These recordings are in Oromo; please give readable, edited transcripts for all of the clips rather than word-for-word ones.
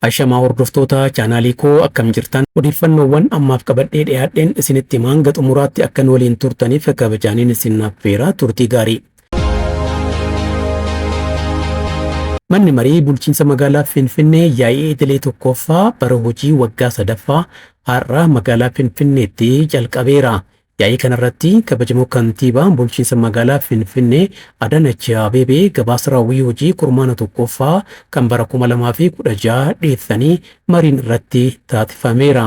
Ashamaa hordoftoota chaanaalii koo akkam jirtan odeeffannoowwan ammaaf qabadhee dhiyaadheen isinitti himaan xumuraatti akkan waliin turtaniif kabajaaniin isin affeera turtii gaarii. Manni marii bulchiinsa magaalaa Finfinnee yaa'ii idilee tokkoffaa bara hojii waggaa sadaffaa har'a magaalaa Finfinneetti jalqabeera. Yaa'ii kanarratti kabajamoo kantiibaa bulchiinsa magaalaa Finfinnee Adaanach Abeebee gabaasa raawwii hojii kurmaana tokkoffaa kan bara 2016 dhiyeessanii mariin irratti taasifameera.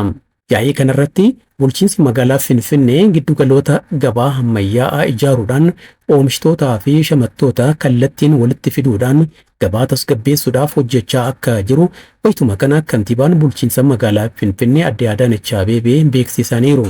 Yaa'ii kanarratti bulchiinsi magaalaa Finfinnee giddugaloota gabaa ammayyaa'aa ijaaruudhaan oomishitootaa fi shamartoota kallattiin walitti fiduudhaan gabaa tasgabbeessuudhaaf hojjechaa akka jiru wayituma kana kantiibaan bulchiinsa magaalaa Finfinnee Aadde Adaanach Abeebee beeksisaniiru.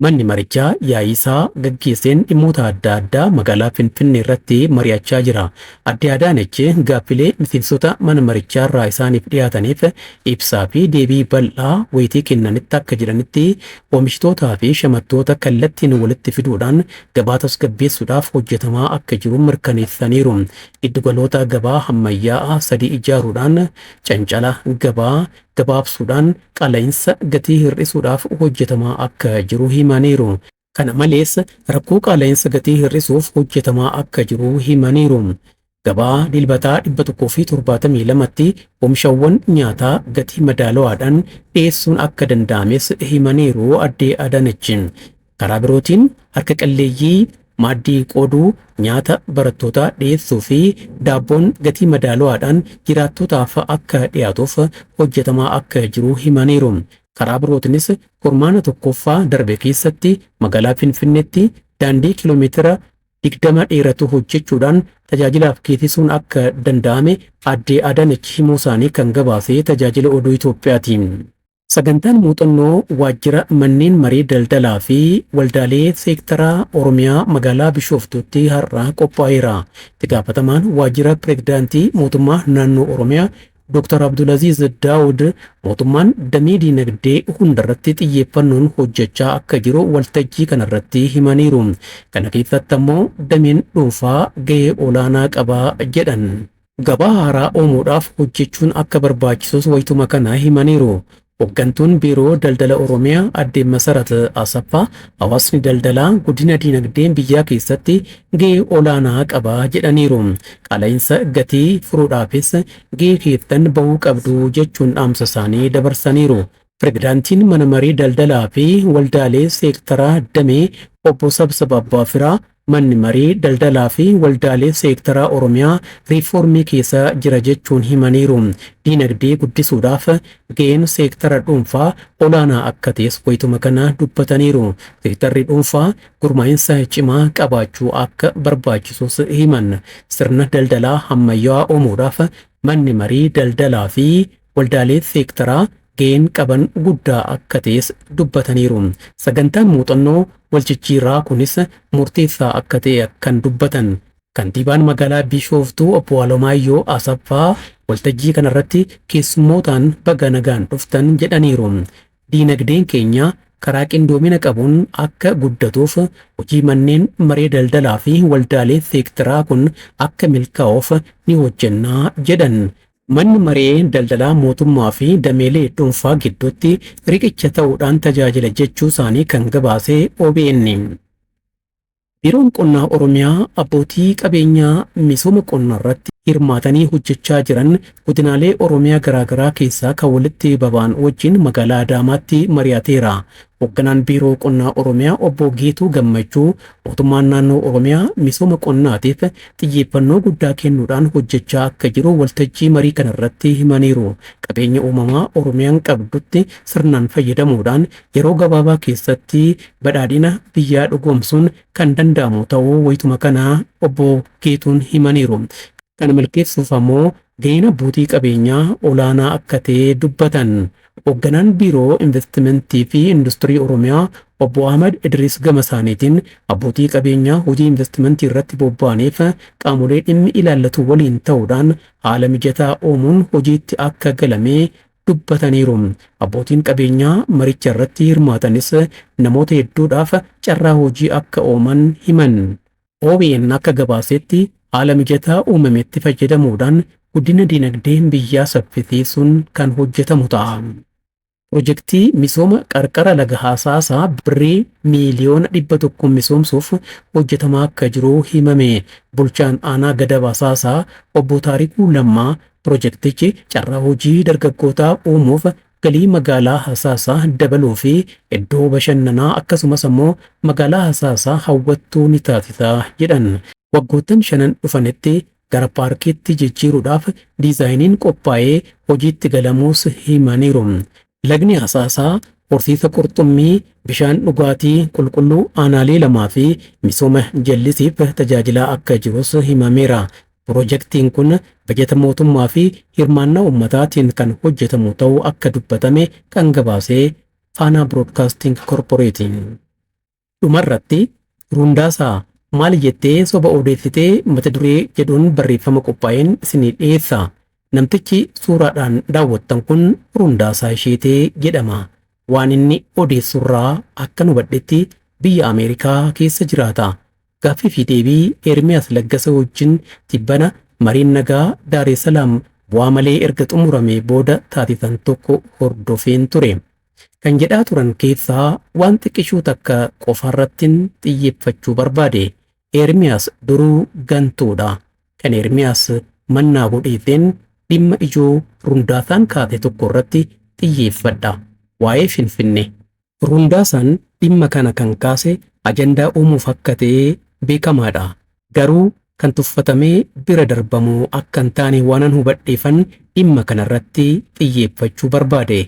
Manni marichaa yaa'ii isaa gaggeesseen dhimmoota adda addaa magaalaa Finfinnee irratti mari'achaa jira. Aadde Adaanach gaaffilee miseensota mana marichaa irraa isaaniif dhiyaataniif ibsaa fi deebii bal'aa wayitii kennanitti akka jedhanitti oomishitootaa fi shamartoota kallattiin walitti fiduudhaan gabaa tasgabbeessuudhaaf hojjetamaa akka jiru mirkaneessaniiru. Giddugaloota gabaa ammayyaa'aa 3 ijaaruudhaan cancala gabaa gabaabsuudhaan qaala'insa gatii hir'isuudhaaf hojjetamaa akka jiru himaniiru. Kana malees rakkoo qaala'insa gatii hir'isuuf hojjetamaa akka jiru himaniiru. Gabaa dilbataa 172tti oomishawwan nyaataa gatii madaalawaadhaan dhiyeessuun akka danda'ames himaniiru Aadde Adaanach. Karaa birootiin harka qalleeyyii maaddii qooduu nyaata barattootaa dhiyeessuu fi daabboon gatii madaalawaadhaan jiraattotaaf akka dhiyaatuuf hojjetamaa akka jiru himaniiru. Karaa birootinis kurmaana tokkoffaa darbe keessatti magaalaa Finfinneetti daandii kiiloomeetira 20 dheeratu hojjechuudhaan tajaajilaaf geessisuun akka danda'ame Aadde Adaanach himuu isaanii kan gabaase tajaajila oduu Itoophiyaati. Sagantaan muuxannoo waajjira manneen marii daldalaa fi waldaalee seektaraa Oromiyaa magaalaa Bishooftuutti har'a qophaa'eera. Itti gaafatamaan waajjira pireezidaantii mootummaa naannoo Oromiyaa Dr. Abdulaziz Daawud mootummaan damee diinagdee hundarratti xiyyeeffannoon hojjechaa akka jiru waltajjii kanarratti himaniiru. Kana keessatti ammoo dameen dhuunfaa gahee olaanaa qabaa jedhan. Gabaa haaraa uumuudhaaf hojjechuun akka barbaachisus wayituma kana himaniiru. Hooggantuun biiroo daldala Oromiyaa Aadde Masarat Asaffaa hawaasni daldalaa guddina diinagdee biyyaa keessatti gahee olaanaa qaba jedhaniiru. Qaala'insa gatii furuudhaafis gahee keessan bahuu qabdu jechuun dhaamsa isaanii dabarsaniiru. Pireezidaantiin mana marii daldalaa fi waldaalee seektaraa damee obbo Sabsab Abbaafiraa manni marii daldalaa fi waldaalee seektaraa Oromiyaa riifoormii keessa jira jechuun himaniiru. Diinagdee guddisuudhaaf gaheen seektara dhuunfaa olaanaa akka ta'es wayituma kana dubbataniiru. Seektarri dhuunfaa gurmaa'insa cimaa qabaachuu akka barbaachisus himan. Sirna daldalaa ammayyaa'aa uumuudhaaf manni marii daldalaa fi waldaalee seektaraa gaheen qaban guddaa akka ta'es dubbataniiru. Sagantaan muuxannoo waljijjiirraa kunis murteessaa akka ta'e kan dubbatan. Kantiibaan magaalaa Bishooftuu obbo Alamaayyoo Asaffaa waltajjii kanarratti keessummootaan baga nagaan dhuftan jedhaniiru. Diinagdeen keenya karaa qindoomina qabuun akka guddatuuf hojii manneen maree daldalaa fi waldaalee seektaraa kun akka milkaa'uuf ni hojjennaa jedhan. Manni maree daldalaa mootummaa fi dameelee dhuunfaa gidduutti riqicha ta'uudhaan tajaajila jechuu isaanii kan gabaase OBN. Biiroon qonnaa Oromiyaa abbootii qabeenyaa misooma qonnaa irratti hirmaatanii hojjechaa jiran godinaalee Oromiyaa garaagaraa keessaa kan walitti baba'an wajjin magaalaa Adaamaatti mari'ateera. Hoogganaan biiroo qonnaa Oromiyaa obbo Geetuu Gammachuu mootummaan naannoo Oromiyaa misooma qonnaatiif xiyyeeffannoo guddaa kennuudhaan hojjechaa akka jiru waltajjii marii kanarratti himaniiru. Qabeenya uumamaa Oromiyaan qabdutti sirnaan fayyadamuudhaan yeroo gabaabaa keessatti badhaadhina biyyaa dhugoomsuun kan danda'amu ta'uu wayituma kana obbo Geetuun himaniiru. Kana milkeessuuf ammoo gaheen abbootii qabeenyaa olaanaa akka ta'e dubbatan. Hoogganaan biiroo investimentii fi industirii Oromiyaa obbo Ahmad Idris gama isaaniitiin abbootii qabeenyaa hojii investimentii irratti bobba'aniif qaamolee dhimmi ilaallatu waliin ta'uudhaan haala mijataa uumuun hojiitti akka galame dubbataniiru. Abbootiin qabeenyaa maricha irratti hirmaatanis namoota hedduudhaaf carraa hojii akka uuman himan. OBN akka gabaasetti haala mijataa uumametti fayyadamuudhaan guddina dinagdee biyyaa saffisiisuun kan hojjetamu ta'a. Pirojektii misooma qarqara laga Hasaasaa birrii miiliyoona 100 misoomsuuf hojjetamaa akka jiru himame. Bulchaan aanaa Gadab Hasaasaa obbo Taarikuu Lammaa pirojektichi carraa hojii dargaggootaa uumuuf galii magaalaa Hasaasaa dabaluu fi iddoo bashannanaa akkasumas immoo magaalaa Hasaasaa hawwattuu ni taasisa jedhan. Waggoottan 5 dhufanitti gara paarkiitti jijjiiruudhaaf diizaayiniin qophaa'ee hojiitti galamuus himaniiru. Lagni Hasaasaa horsiisa qurxummii, bishaan dhugaatii qulqulluu aanaalee 2 fi misooma jallisiif tajaajilaa akka jirus himameera. Pirojektiin kun bajeta mootummaa fi hirmaannaa ummataatiin kan hojjetamu ta'uu akka dubbatame kan gabaasee Faanaa Broadcasting Corporation. Dhumarratti Rundaasaa maal jettee soba odeessitee mata duree jedhuun barreeffama qophaa'een isinii dhiyeessa. Namtichi suuraadhaan daawwattan kun Rundaasaa Isheetee jedhama. Waan inni odeessurraa akka hubadhetti biyya Ameerikaa keessa jiraata. Gaaffii fi deebii Ermiyaas Laggasa wajjin tibbana mariin nagaa Daareessalaam bu'aa malee erga xumuramee booda taasisan tokko hordofeen ture. Kan jedhaa turan keessaa waan xiqqishuu takka qofaarrattiin xiyyeeffachuu barbaade. Ermiyaas duruu gantuudha. Kan Ermiyaas mannaa godheeteen dhimma ijoo Rundaasaan kaase tokko irratti xiyyeeffadha. Waa'ee Finfinnee. Rundaasaan dhimma kana kan kaase ajandaa uumuuf akka ta'e beekamaadha. Garuu kan tuffatamee bira darbamuu akka hin taane waanan hubadheefan dhimma kanarratti xiyyeeffachuu barbaade.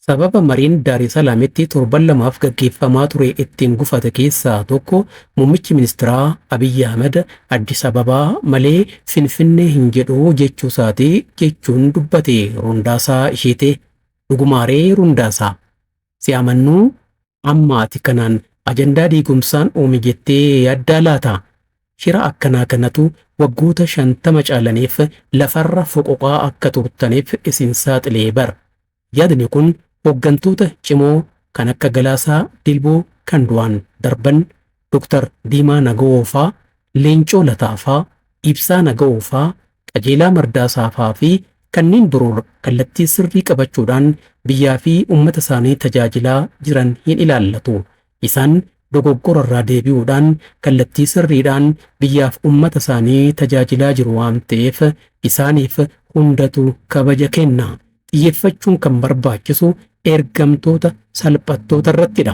Sababa mariin Daareessalaamitti torban 2 gaggeeffamaa ture ittiin gufate keessaa tokko muummichi ministeeraa Abiyyi Ahmed Addis Ababaa malee Finfinnee hin jedhu jechuusaati jechuun dubbate Rundaasaa Isheetee. Dhugumaaree Rundaasaa si'amannuu amma ati kanaan ajandaa diigumsaan uume jettee yaaddaa laata? Shira akkanaa kanatu waggoota 50 caalaniif lafarra foqoqaa akka turtaniif isin saaxilee bara. Yaadni kun hooggantoota cimoo kan akka Galaasaa Dilboo kan du'aan darban Dr. Diimaa Nagaoofaa, Leencoo Lataafaa, Ibsaa Nagaoofaa, Qajeelaa Mardaasaafaa fi kanneen biroo kallattii sirrii qabachuudhaan biyyaa fi uummata isaanii tajaajilaa jiran hin ilaallatu. Isaan dogoggora irraa deebi'uudhaan kallattii sirriidhaan biyyaaf uummata isaanii tajaajilaa jiru waan ta'eef isaaniif hundatu kabaja kenna. Xiyyeeffachuun kan barbaachisu ergamtoota salphattoota irrattidha.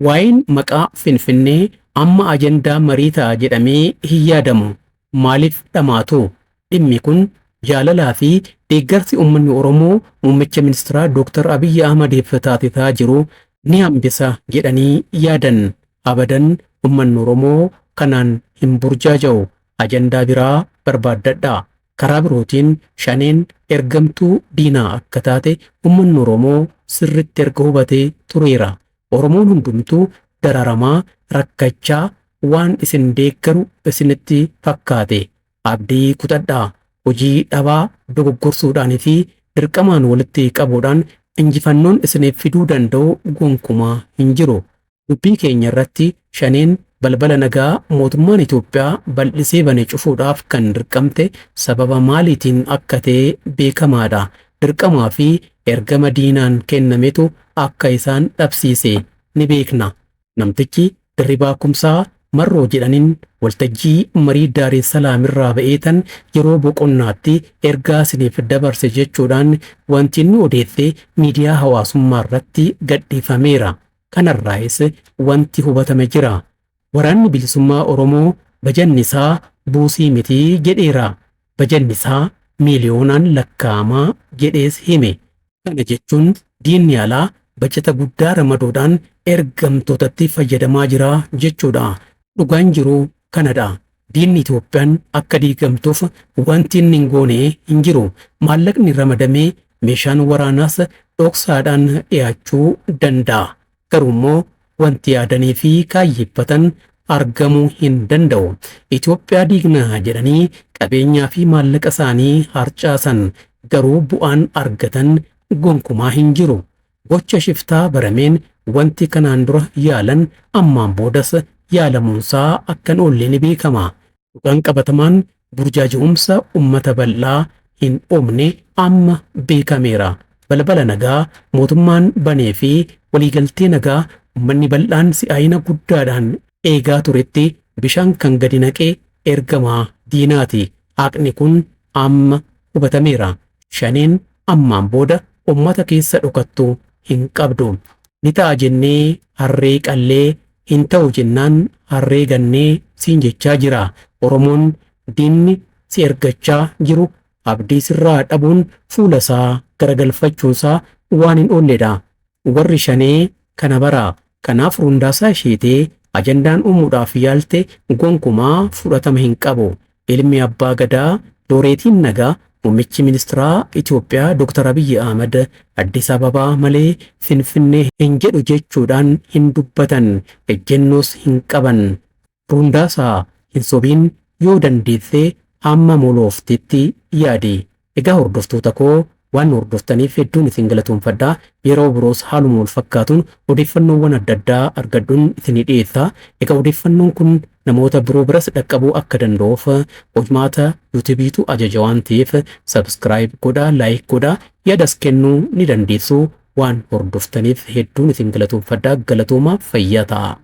Waa'een maqaa Finfinnee amma ajandaa marii ta'a jedhamee hin yaadamu. Maaliif dhamaatu? Dhimmi kun jaalalaa fi deeggarsi uummanni Oromoo muummicha ministeeraa Dr. Abiyyi Ahmediif taasisaa jiru ni hambisa jedhanii yaadan. Abadan uummanni Oromoo kanaan hin burjaaja'u. Ajandaa biraa barbaaddadhaa. Karaa birootiin shaneen ergamtuu diinaa akka taate uummanni Oromoo sirritti erga hubatee tureera. Oromoon hundumtuu dararamaa rakkachaa waan isin deeggaru isinitti fakkaate. Abdii kutadhaa. Hojii dhabaa dogoggorsuudhaan fi dirqamaan walitti qabuudhaan injifannoon isiniif fiduu danda'u gonkumaa hin jiru. Dubbii keenya irratti shaneen balbala nagaa mootummaan Itoophiyaa bal'isee bane cufuudhaaf kan dirqamte sababa maaliitiin akka ta'e beekamaadha. Dirqamaa fi ergama diinaan kennametu akka isaan dhabsiise ni beekna. Namtichi Dirribaa Kumsaa Marroo jedhaniin waltajjii marii Daareessalaam irraa ba'eetan yeroo boqonnaatti ergaa isiniif dabarse jechuudhaan wanti inni odeesse miidiyaa hawaasummaa irratti gadhiifameera. Kanarraayis wanti hubatame jira. Waraanni bilisummaa Oromoo bajanni isaa buusii mitii jedheera. Bajanni isaa miiliyoonaan lakkaa'amaa jedhees hime. Kana jechuun diinni alaa bajata guddaa ramaduudhaan ergamtootatti fayyadamaa jira jechuudha. Dhugaan jiru kanadha. Diinni Itoophiyaan akka diigamtuuf wanti inni hin goone hin jiru. Maallaqni ramadamee meeshaan waraanaas dhoksaadhaan dhiyaachuu danda'a. Garuummoo wanti yaadanii fi kaayyeeffatan argamuu hin danda'u. Itoophiyaa diignaa jedhanii qabeenyaa fi maallaqa isaanii harcaasan garuu bu'aan argatan gonkumaa hin jiru. Gocha shiftaa barameen wanti kanaan dura yaalan ammaan boodas yaalamuunsaa akkan oolle ni beekama. Dhugaan qabatamaan burjaaji'umsa ummata bal'aa hin oomne amma beekameera. Balbala nagaa mootummaan banee fi waliigaltee nagaa uummanni bal'aan si'aayina guddaadhaan eegaa turetti bishaan kan gadi naqee ergamaa diinaati. Haqni kun amma hubatameera. Shaneen ammaan booda ummata keessa dhokattu hin qabdu. Ni ta'a jennee harree qallee hin ta'u jennaan harree gannee siin jechaa jira. Oromoon diinni si ergachaa jiru abdii sirraa dhabuun fuula isaa garagalfachuunsaa waan hin oolledha. Warri shanee kana bara. Kanaaf Rundaasaa isheetee ajandaan uumuudhaaf yaalte gonkumaa fudhatama hin qabu. Ilmi abbaa gadaa Looreetiin nagaa muummichi ministeeraa Itoophiyaa Dr. Abiyyi Ahmad Addis Ababaa malee Finfinnee hin jedhu jechuudhaan hin dubbatan, ejjennoos hin qaban. Rundaasaa hin sobiin yoo dandeessee hamma molooftetti yaadi. Egaa hordoftoota koo waan hordoftaniif hedduun isin galatoomfadha. Yeroo biroos haaluma wal fakkaatuun odeeffannoowwan adda addaa argachuun isin dhiyeessa. Egaa odeeffannoon kun namoota biroo biras dhaqqabuu akka danda'uuf hojmaata yuutuubiitu ajaja waan ta'eef sabskiraayib godhaa, laayik godhaa, yaadas kennuu ni dandeessu. Waan hordoftaniif hedduun isin galatoomfadha. Galatooma fayyaa ta'a.